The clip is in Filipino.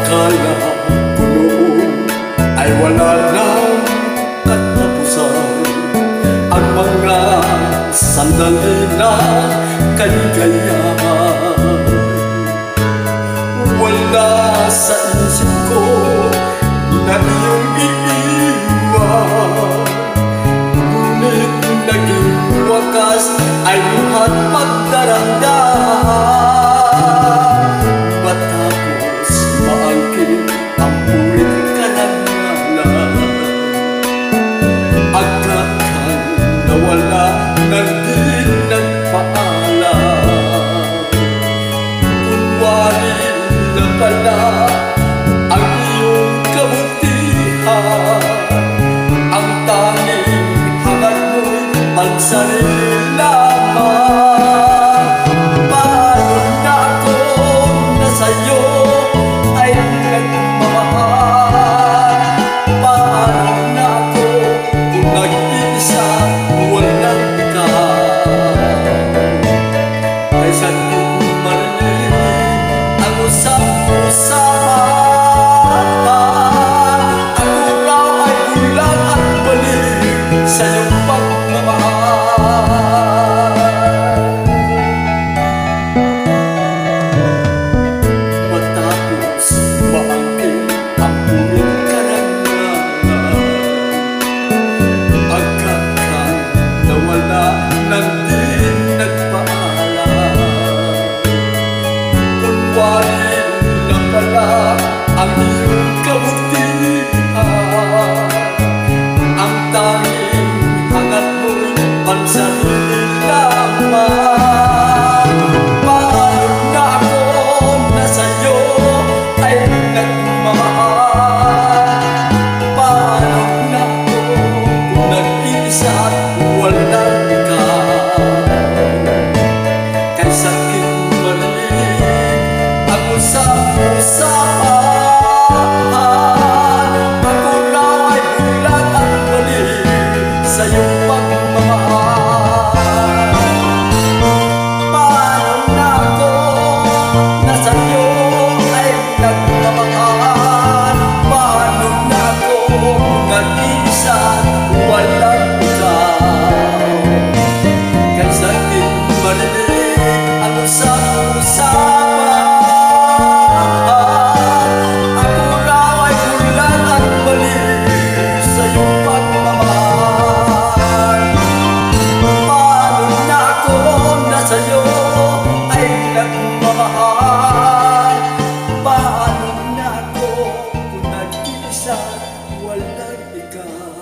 Akala ko noon ay wala nang katapusan ang mga sandali na kaligayahan. Wala sa isip ko na iyong iiwan, ngunit naging wakas ay lahat magdaramdam. Matapos maangkin ang puwit karangalan, agad kang nawala nang di nagpaalam. Kunwari na pala ang iyong kabutihan, ang tanging hangat mo'y pagsarili lamang. Paano na ako na sa'yo ay nagmamahal? Paano na ako kung nag-iisa walang ikaw? Kaysa di marinig ang usap-usapan, ako raw ay bulag at balik sa iyong pagmamahal. Matapos maangkin ang puwit karangalan, agad kang nawala nang di nagpaalam. Kunwari na pala ang iyong kabutihan, ang tanging hangat mo'y pansarili lamang. Paano na ako na sa'yo ay nagmamahal? Paano na ako kung nag-iisa at walang ikaw? Kaysa di marinig ang usap-usapan, ako raw ay bulag at balik sa iyong pagmamahal. Paano na ako na sa'yo ay nagmamahal? Paano na ako nag-iisa at walang ikaw? Kaysa di marinig ang usap-usapan, ako raw ay bulag at balik sa iyong pagmamahal. Paano na ako na sa'yo ay nagmamahal? Paano na ako kung nag-iisa walang ikaw?